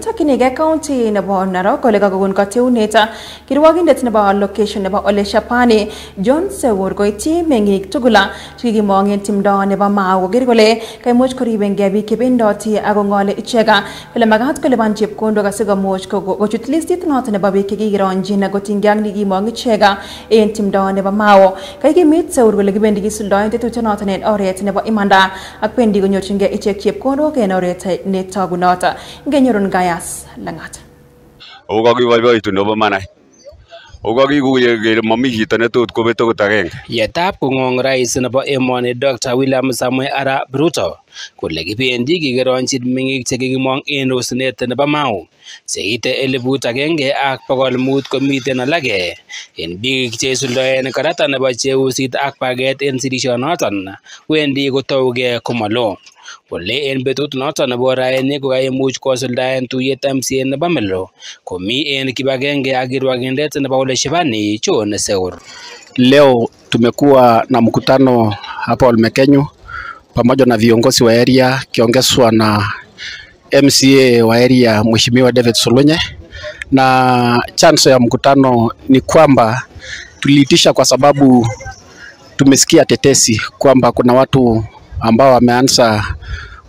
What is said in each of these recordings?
Kitokyinigei county nebo Narok kole kakokon kateunet kirwogindet nebo location nebo Ole Shapani John Sewur koityi meng'ik tugul chekikimong en timdo nebo Mau koker kole kaimuch koribengei biik chebendoti ako ng'ole ichek kole makat kolipan chepkondok asikomuch kochut listit noton nebo biik chekikironjin kotinygei ak nekimong ichek en timdo nebo Mau. Kaikimit Sewur kole kibendi kisuldoen tetutyonoton en oret nebo imanda ak bendi konyorchingei ichek chepkondok en oret netogunot. Ngenyorun Gayas Langat. Okakiboiboitu nebo manai. Okakikuye kele mami chito netot kobet okot agenge. Yetab kong'ong rais nebo emoni Dr. William Samoei Arap Ruto kole kibendi kikeronjin meng'ik chekikimong en osnet nebo Mau cheite 1,500 komiten alage en biik cheisuldoen karata nebo cheusit ak paget en sirishonoton wendi kotougei komalo. Kole en betut noton nebo raini kokaimuch kosuldaen tuyet MCA nebo Melo komi en kibagenge ak kirwogindet nebo Ole Shapani John Sewur. Leo tumekuwa na mkutano hapa Olmekenyu pamoja na viongozi wa area kiongezwa na MCA wa area Mheshimiwa David Solonye, na chanzo ya mkutano ni kwamba tuliitisha kwa sababu tumesikia tetesi kwamba kuna watu ambao wameanza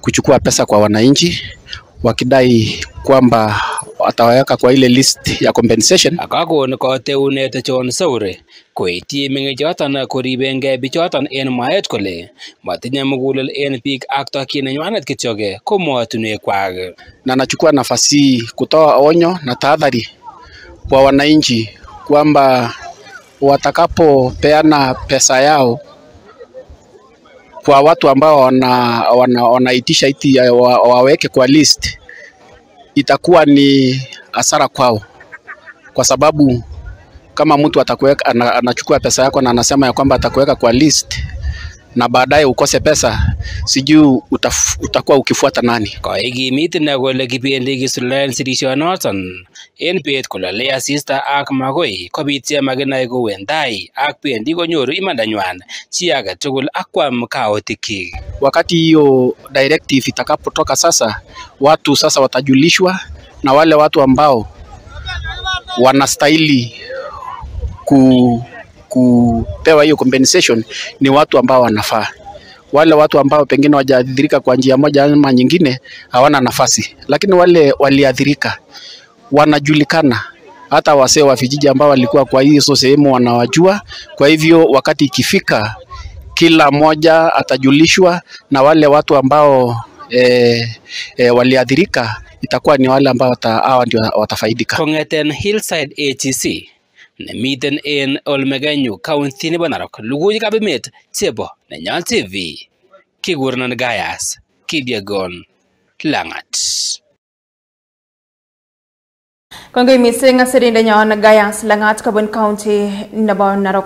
kuchukua pesa kwa wananchi wakidai kwamba wataweka kwa ile list ya compensation. Akakon kateunet John Sewur koityi meng'ichoton koribengei bichoton en mwaet kole matinye mugulel en biik ak tokyin nenywanet kityoke ko moatunwekwak. Na nachukua nafasi hii kutoa onyo na tahadhari kwa wananchi kwamba watakapopeana pesa yao kwa watu ambao wanaitisha iti waweke kwa list, itakuwa ni hasara kwao, kwa sababu kama mtu atakuweka anachukua pesa yako na anasema ya kwamba atakuweka kwa list na baadaye ukose pesa, sijui utakuwa ukifuata nani. Kaikimit ine kole kibendi kisuldaen sirishonoton en bet kolale asista ak magoi kobit chemakinai kowen tai ak bendi konyoru imandanywan chi age tugul akwam kaotikyik. Wakati hiyo directive itakapotoka sasa, watu sasa watajulishwa, na wale watu ambao wanastahili kupewa hiyo compensation ni watu ambao wanafaa. Wale watu ambao pengine wajaathirika kwa njia moja ama nyingine hawana nafasi, lakini wale waliathirika wanajulikana, hata wasee wa vijiji ambao walikuwa kwa hizo sehemu wanawajua. Kwa hivyo wakati ikifika, kila mmoja atajulishwa, na wale watu ambao waliathirika itakuwa ni wale ambao hawa ndio watafaidika. Kong'eten Hillside ATC nemiten en Olmekenyu county nebo Narok, logoiwekab emet chebo Nenyon TV, kikurenon Gayas Kipyegon Langat. Kongoi mising asirindenyon Gayas Langat kobun county nebo Narok.